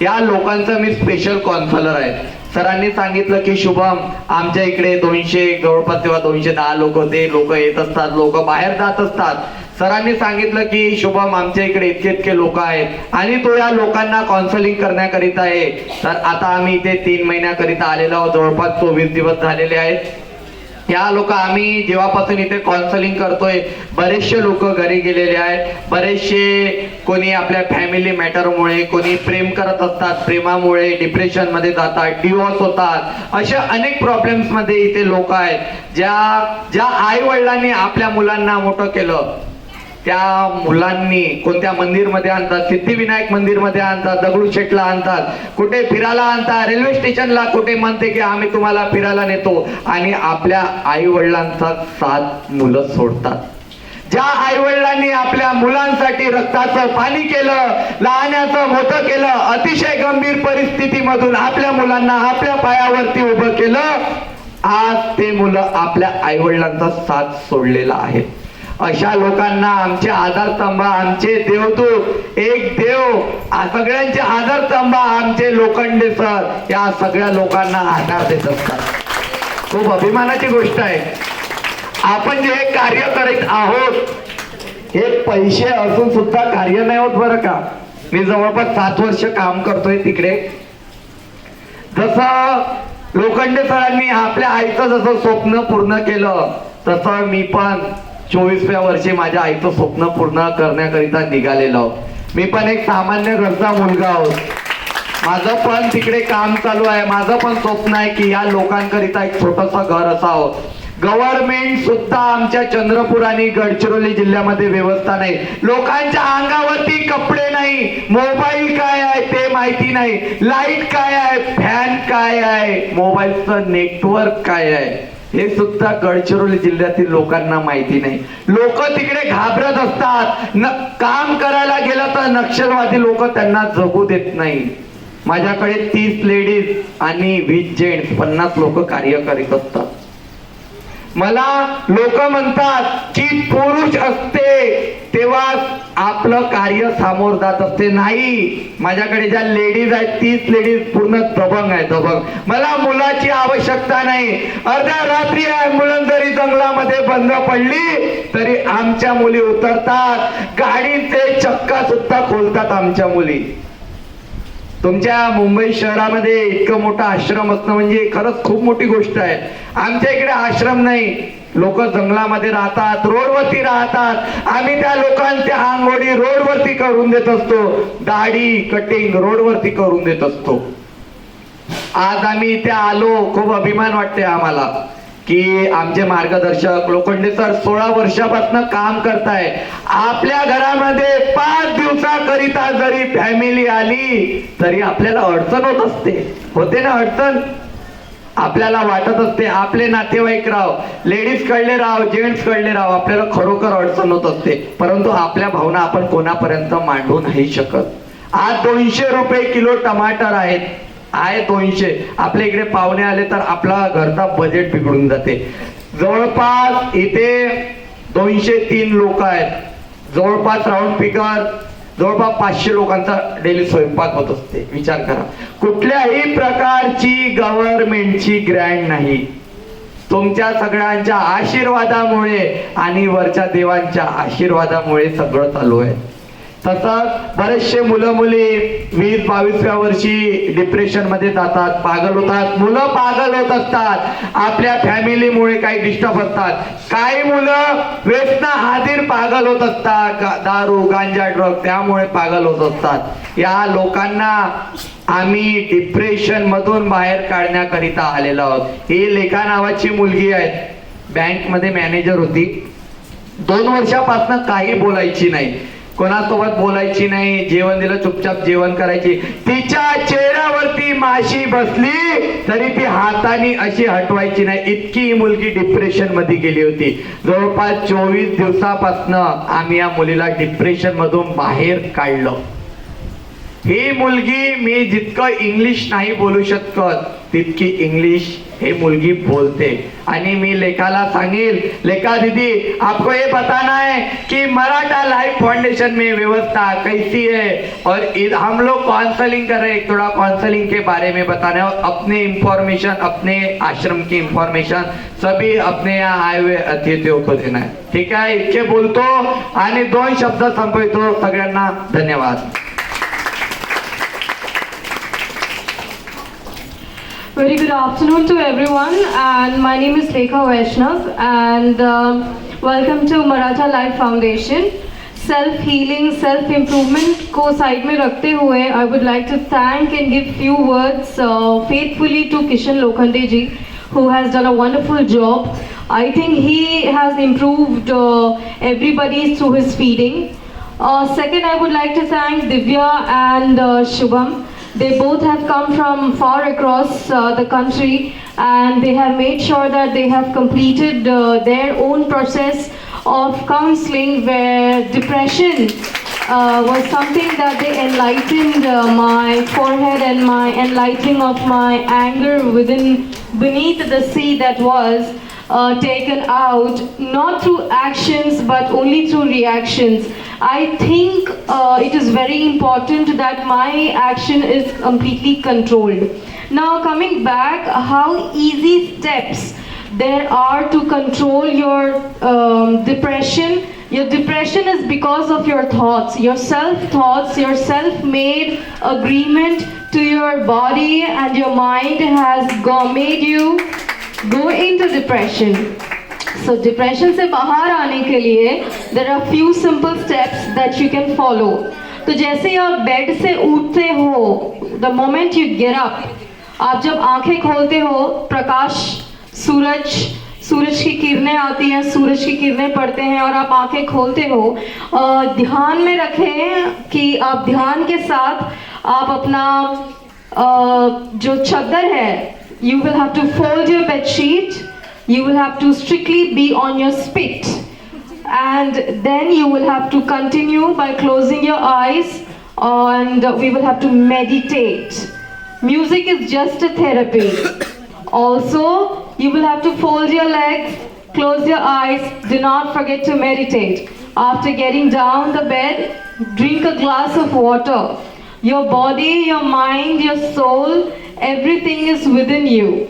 या लोकांचा मी स्पेशल काउन्सिलर आहे. सरांनी सांगितलं की शुभम, आमच्या इकडे 200 जवळपास तेव्हा 210 लोक होते, लोक येत असतात, लोक बाहेर जात असतात. सरांनी सांगितलं की शुभम, आमच्या इकडे इतके लोक आहेत आणि तो या लोकांना काउन्सिलिंग करण्याकरिता आहे. तर आता आम्ही इथे 3 महिन्याकरिता आलेलो आहोत, जवळपास 24 दिवस झालेले आहेत. या लोक आम्ही जेव्हापासून इथे काउन्सिलिंग करतोय, बरेचसे लोक घरी गेलेले आहेत. बरेचसे कोणी आपल्या फॅमिली मॅटरमुळे, कोणी प्रेम करत असतात, प्रेमामुळे डिप्रेशन मध्ये जातात, डिवोर्स होतात. अशा अनेक प्रॉब्लेम्स मध्ये इथे लोक आहेत. ज्या आई वडिलांनी आपल्या मुलांना मोठं केलं, त्या मुलांनी कोणत्या मंदिरमध्ये आणतात, सिद्धिविनायक मंदिरमध्ये आणतात, दगडूशेठला आणतात, कुठे फिरायला आणतात, रेल्वे स्टेशनला कुठे म्हणते की आम्ही तुम्हाला फिरायला नेतो, आणि आपल्या आई वडिलांचा साथ मुलं सोडतात. ज्या आई वडिलांनी आपल्या मुलांसाठी रक्ताचं पाणी केलं, लहानाचं मोठं केलं, अतिशय गंभीर परिस्थितीमधून आपल्या मुलांना आपल्या पायावरती उभं केलं, आज ते मुलं आपल्या आई वडिलांचा साथ सोडलेला आहे. अशा लोकांना आमचे आधारस्तंभ, आमचे देवदूत, एक देव, सगळ्यांचे आधारस्तंभ आमचे लोखंडे सर या सगळ्या लोकांना आधार देत असतात. खूप अभिमानाची गोष्ट आहे. आपण जे कार्य करीत आहोत हे पैसे असून सुद्धा कार्य नाही होत बरं का. मी जवळपास 7 वर्ष काम करतोय तिकडे. जसं लोखंडे सरांनी आपल्या आईचं जसं स्वप्न पूर्ण केलं, तसं मी पण 24व्या वर्षी माझ्या आईचं स्वप्न पूर्ण करण्याकरिता निघालेलो. मी पण एक सामान्य घरचा मुलगा आहोत. माझं पण तिकडे काम चालू आहे. माझं पण स्वप्न आहे की या लोकांकरिता एक छोटंसं घर असावं. गव्हर्नमेंट सुद्धा आमच्या चंद्रपूर आणि गडचिरोली जिल्ह्यामध्ये व्यवस्था नाही. लोकांच्या अंगावरती कपडे नाही, मोबाईल काय आहे ते माहिती नाही, लाईट काय आहे, फॅन काय आहे, मोबाईलचं नेटवर्क काय आहे हे सुद्धा गडचिरोली जिल्ह्यातील लोकांना माहिती नाही. लोक तिकडे घाबरत असतात. काम करायला गेलं तर नक्षलवादी लोक त्यांना जगू देत नाही. माझ्याकडे 30 लेडीज आणि 20 जेंट्स 50 लोक कार्य करीत असतात. मला लोक म्हणतात की पुरुष असते तेव्हा आपलं कार्य सामोर जात असते. नाही, माझ्याकडे ज्या लेडीज आहेत 30 लेडीज पूर्ण दबंग आहे, दबंग. मला मुलाची आवश्यकता नाही. अर्ध्या रात्री ॲम्ब्युलन्स जरी जंगलामध्ये बंद पडली तरी आमच्या मुली उतरतात. गाडीचे चक्का सुद्धा खोलतात आमच्या मुली. तुमच्या मुंबई शहरामध्ये इतकं मोठा आश्रम असणं म्हणजे खरंच खूप मोठी गोष्ट आहे. आमच्या इकडे आश्रम नाही. लोक जंगलामध्ये राहतात, रोडवरती राहतात. आम्ही त्या लोकांच्या आंघोळी रोडवरती करून देत असतो, दाढी कटिंग रोडवरती करून देत असतो. आज आम्ही इथे आलो, खूप अभिमान वाटते आम्हाला की आमचे मार्गदर्शक लोखंडे सर 16 वर्षापासून काम करताय. आपल्या घरामध्ये 5 दिवसाकरिता जरी फॅमिली आली तरी आपल्याला अडचण होत असते. होते ना अडचण? आपल्याला वाटत असते आपले नातेवाईक राव, लेडीज कळले राव, जेंट्स कळले राव, आपल्याला खरोखर अडचण होत असते. परंतु आपल्या भावना आपण कोणापर्यंत मांडू नाही शकत. आज 200 रुपये किलो टमाटर आहेत, आहे 200. आपल्या इकडे पाहुणे आले तर आपला घरचा बजेट बिघडून जाते. जवळपास इथे 203 लोक आहेत, जवळपास राऊंड फिगर जवळपास 500 लोकांचा डेली स्वयंपाक होत असते. विचार करा, कुठल्याही प्रकारची गव्हर्नमेंटची ग्रँट नाही, तुमच्या सगळ्यांच्या आशीर्वादामुळे आणि वरच्या देवांच्या आशीर्वादामुळे सगळं चालू आहे. तसंच बरेचसे मुलं मुली 20-22व्या वर्षी डिप्रेशन मध्ये जातात, पागल होतात. मुलं पागल होत असतात, आपल्या फॅमिलीमुळे काही डिस्टर्ब असतात. काही मुलं व्यसन आधीर पागल होत असतात, दारू गांजा ड्रग त्यामुळे पागल होत असतात. या लोकांना आम्ही डिप्रेशन मधून बाहेर काढण्याकरिता आलेलो आहोत. ही लेखा नावाची मुलगी आहे, बँक मध्ये मॅनेजर होती. 2 वर्षापासून काही बोलायची नाही, कोणासोबत बोलायची नाही, जेवण दिलं चुपचाप जेवण करायची. तिच्या चेहऱ्यावरती माशी बसली तरी ती हाताने अशी हटवायची नाही, इतकी ही मुलगी डिप्रेशन मध्ये गेली होती. जवळपास 24 दिवसापासून आम्ही या मुलीला डिप्रेशन मधून बाहेर काढलं. ही मुलगी, मी जितकं इंग्लिश नाही बोलू शकत तितकी इंग्लिश हे मुलगी बोलते. आणि मी लेखाला सांगेल, लेखा दीदी आपको ये बताना है कि मराठा लाइफ फाउंडेशन में व्यवस्था कैसी है और हम लोग काउंसलिंग कर रहे हैं. थोड़ा काउंसलिंग के बारे में बताना है और अपने इंफॉर्मेशन, अपने आश्रम की इंफॉर्मेशन सभी अपने यहाँ आए हुए अतिथियों को देना है. ठीक आहे, इतके बोलतो आणि 2 शब्द संपवितो. सगळ्यांना धन्यवाद.
Very good afternoon to everyone, and my name is Lekha Vaishnav, and welcome to Maratha Life Foundation. Self healing, self improvement को साइड में रखते हुए I would like to thank and give few words faithfully to Kishan Lokhande ji, who has done a wonderful job. I think he has improved everybody through his feeding. Second, I would like to thank Divya and Shubham. They both have come from far across the country, and they have made sure that they have completed their own process of counseling, where depression was something that they enlightened my forehead and my enlightening of my anger beneath the sea that was taken out, not through actions but only through reactions. I think it is very important that my action is completely controlled. Now coming back, how easy steps there are to control your depression. Your depression is because of your thoughts, your self-thoughts, your self-made agreement to your body and your mind has made you go into depression. So depression से बाहर आने के लिए there are few simple steps that you can follow. तो जैसे आप bed से उठते हो, the moment you get up, आप जब आंखें खोलते हो, प्रकाश, सूरज की किरणें आती हैं, सूरज की किरणें पड़ते हैं और आप आंखें खोलते हो. ध्यान में रखें कि आप ध्यान के साथ आप अपना जो चादर है, you will have to fold your bed sheet. You will have to strictly be on your spit, and then you will have to continue by closing your eyes, and we will have to meditate. Music is just a therapy. Also, you will have to fold your legs, close your eyes, do not forget to meditate. After getting down the bed, drink a glass of water. Your body, your mind, your soul, everything is within you.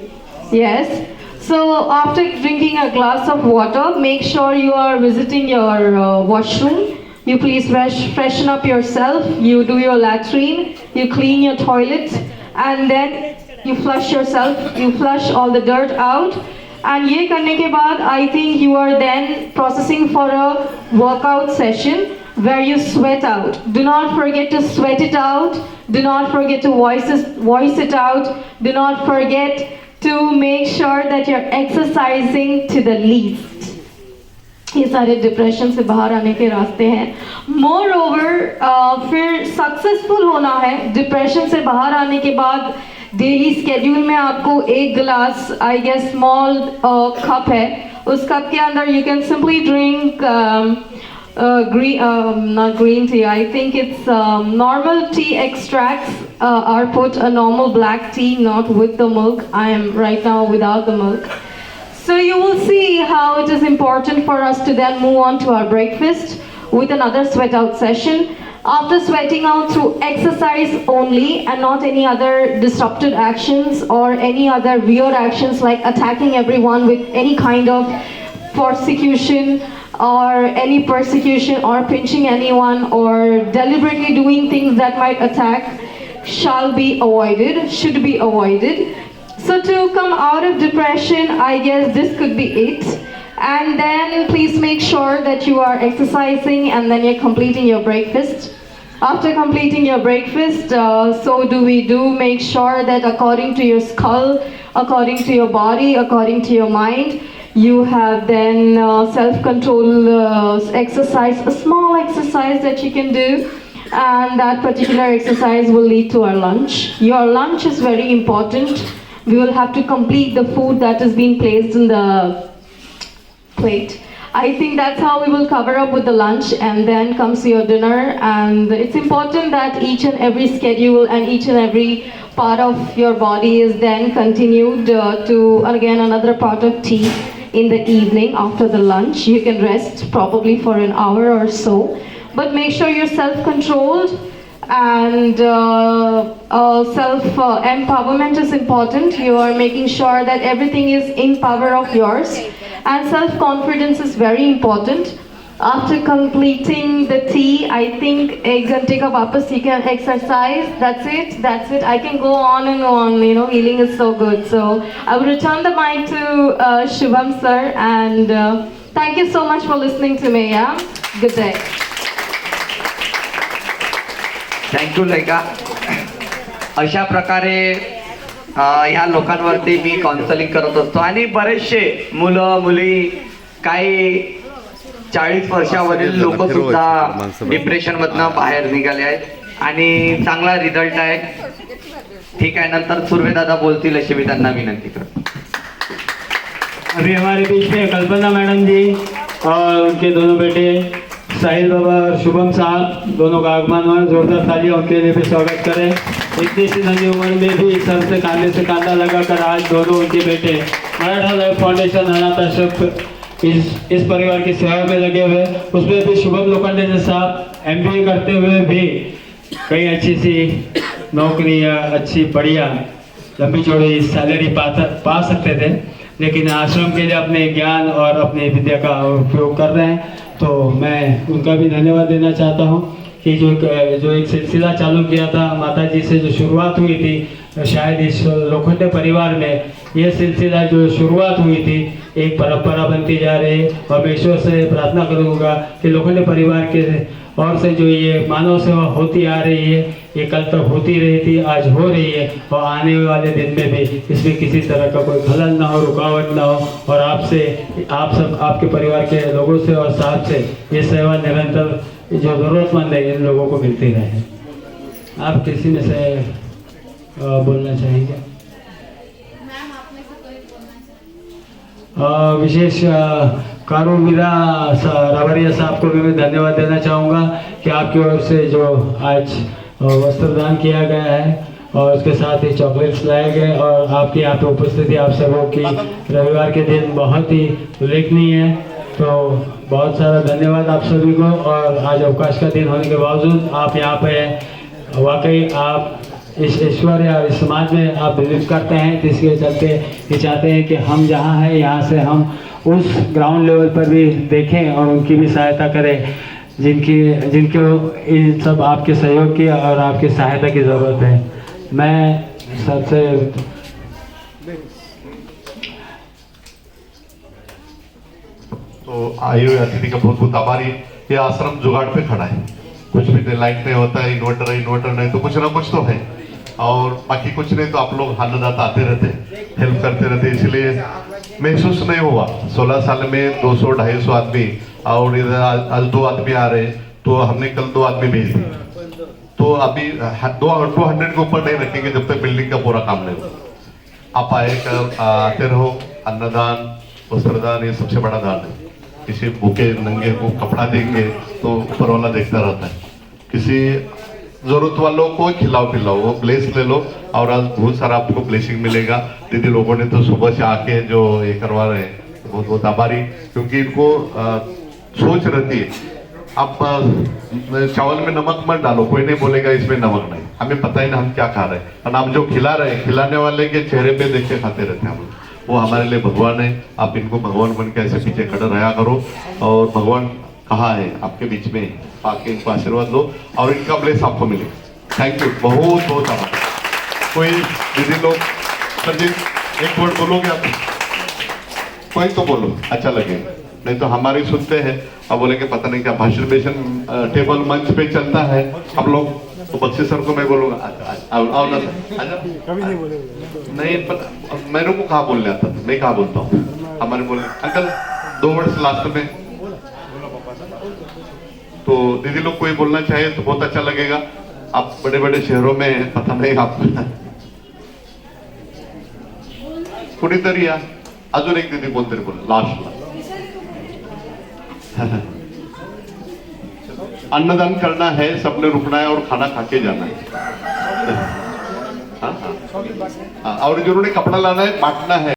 Yes? So after drinking a glass of water, make sure you are visiting your washroom. You please freshen up yourself. You do your latrine. You clean your toilet, and then you flush yourself. You flush all the dirt out. And ये करने के बाद, I think you are then processing for a workout session where you sweat out. Do not forget to sweat it out. Do not forget to voice it out. Do not forget to make sure that you're exercising to the least. ये सारे depression से बाहर आने के रास्ते हैं. More over फिर successful होना है. Depression से बाहर आने के बाद डेली स्केड्यूल में आपको 1 glass, I guess small cup है, उस कप के अंदर you can simply drink not green tea. I think it's normal tea extracts are put a normal black tea, not with the milk. I am right now without the milk. So you will see how it is important for us to then move on to our breakfast with another sweat out session. After sweating out through exercise only and not any other disrupted actions or any other weird actions like attacking everyone with any kind of persecution or pinching anyone or deliberately doing things that might attack should be avoided. So to come out of depression, I guess this could be it. And then please make sure that you are exercising and then you're completing your breakfast. After completing your breakfast, make sure that according to your skull, according to your body, according to your mind, you have then self-control exercise, a small exercise that you can do, and that particular exercise will lead to our lunch. Your lunch is very important. We will have to complete the food that has been placed in the plate. I think that's how we will cover up with the lunch, and then comes your dinner. And it's important that each and every schedule and each and every part of your body is then continued to, again, another part of tea in the evening after the lunch. You can rest probably for an hour or so, but make sure you're self-controlled, and self-empowerment is important. You are making sure that everything is in power of yours, and self-confidence is very important. After completing the tea, I think ek ghante ka wapas you can exercise. That's it. I can go on and on, healing is so good. So I will return the mic to Shubham sir, and thank you so much for listening to me. Yeah, good day.
Thank you लेका. अशा प्रकारे ह्या लोकांवरती मी counselling करत असतो आणि बरेचसे मुलं मुली काही 40 वर्षावरील लोक सुद्धा डिप्रेशन मधनं बाहेर निघाले आहेत आणि चांगला रिझल्ट आहे. ठीक आहे, नंतर सुर्वे दादा बोलतील अशी मी त्यांना विनंती करतो.
अभी हमारे बीच में कल्पना मैडम जी और उनके दोनों बेटे साहिल बाबा और शुभम साहब दोनों का आगमन हुआ. जोरदार तालियां उनके लिए भी स्वागत करें. इतनी सी नन्ही उम्र में भी सर से कांधा लगाकर आज दोनों उनके बेटे मराठा लाइफ फाउंडेशन अनाथ आश्रम इस परिवार की सेवा में लगे हुए. उसमें भी शुभम लोखंडे साहब MBA करते हुए भी कई अच्छी सी नौकरी या अच्छी बढ़िया लंबी चौड़ी सैलरी पा सकते थे, लेकिन आश्रम के लिए अपने ज्ञान और अपनी विद्या का उपयोग कर रहे हैं. तो मैं उनका भी धन्यवाद देना चाहता हूं कि जो एक सिलसिला चालू किया था माता जी से, जो शुरुआत हुई थी शायद इस लोखंडे परिवार में, ये सिलसिला जो शुरुआत हुई थी एक परंपरा बनती जा रही है. और मैं ईश्वर से प्रार्थना करूँगा कि लोखंडे परिवार के और से जो ये मानव सेवा होती आ रही है, ये कल तक होती रही थी, आज हो रही है, और आने वाले दिन में भी इसमें किसी तरह का कोई खलल ना हो, रुकावट ना हो. और आपसे, आप सब, आपके परिवार के लोगों से और साथ से ये सेवा निरंतर जो ज़रूरतमंद है इन लोगों को मिलती रहे. आप किसी में से बोलना चाहेंगे? विशेष कारूवीरा रावरिया साहब को भी मैं धन्यवाद देना चाहूँगा कि आपकी ओर से जो आज वस्त्रदान किया गया है और उसके साथ ही चॉकलेट्स लाए गए, और आपकी यहाँ पे उपस्थिति आप सबों की रविवार के दिन बहुत ही उल्लेखनीय है. तो बहुत सारा धन्यवाद आप सभी को. और आज अवकाश का दिन होने के बावजूद आप यहाँ पे वाकई आप इस ईश्वर या इस समाज में आप बिलीव करते हैं, जिसके चलते ये चाहते हैं कि हम जहाँ हैं यहाँ से हम उस ग्राउंड लेवल पर भी देखें और उनकी भी सहायता करें जिनको इन सब आपके सहयोग की और आपकी सहायता की ज़रूरत है. मैं सबसे
तो आयु अतिथि का बहुत बहुत आभारी. ये आश्रम जुगाड़ पे खड़ा है, कुछ भी लाइट नहीं होता है, इन्वर्टर नहीं तो कुछ ना कुछ तो है, और बाकी कुछ नहीं तो आप लोग हालत आते रहते, हेल्प करते रहते, इसलिए महसूस नहीं हुआ. 16 साल में 200-250 आदमी, और इधर आज 2 आदमी आ रहे, तो हमने कल 2 आदमी भेज दिए. तो अभी 200 के ऊपर नहीं रखेंगे जब तक बिल्डिंग का पूरा काम नहीं हो. आप आते रहो. अन्नदान, वस्त्रदान, ये सबसे बड़ा दान है. किसी भूखे नंगे को कपड़ा देंगे तो ऊपर वाला देखता रहता है। किसी जरूरत वालों को खिलाओ पिलाओ, वो ब्लेस ले लो और आज बहुत सारा आपको ब्लेसिंग मिलेगा। दीदी लोगों ने तो सुबह से आके जो ये करवा रहे हैं बहुत बहुत आभारी, क्योंकि इनको सोच रहती है। आप चावल में नमक मत डालो, कोई नहीं बोलेगा इसमें नमक नहीं, हमें पता ही ना हम क्या खा रहे हैं। और हम जो खिला रहे हैं, खिलाने वाले के चेहरे पे देख के खाते रहते हैं हम लोग। वो हमारे लिए भगवान है। आप इनको भगवान बन के ऐसे पीछे खड़े रहा करो, और भगवान कहाँ है आपके बीच में, आके इनको आशीर्वाद दो और इनका ब्लेस आपको मिले। थैंक यू, बहुत बहुत आभार। कोई दीदी लोग सर जी एक वर्ड बोलोगे आप? कोई तो बोलो, अच्छा लगेगा, नहीं तो हमारी सुनते हैं अब बोलेंगे पता नहीं क्या भाषण बेशन टेबल मंच पे चलता है हम लोग। तो बख्शी सर को मैं बोलूंगा आओ ना कभी नहीं बोले नहीं पता मेरे को कहाँ बोलने आता था, मैं कहाँ बोलता हूँ। हमारे बोले अंकल 2 वर्ड्स लास्ट में, तो दीदी लोग कोई बोलना चाहे तो बहुत अच्छा लगेगा। आप बड़े बड़े शहरों में पता नहीं आप कुणीतरी या अजून एक दीदी कोणतरी बोल लास्टला अन्नदान करना है, सबने रुकना है और खाना खा के जाना है। हाँ, और जिन्होंने कपड़ा लाना है बांटना है।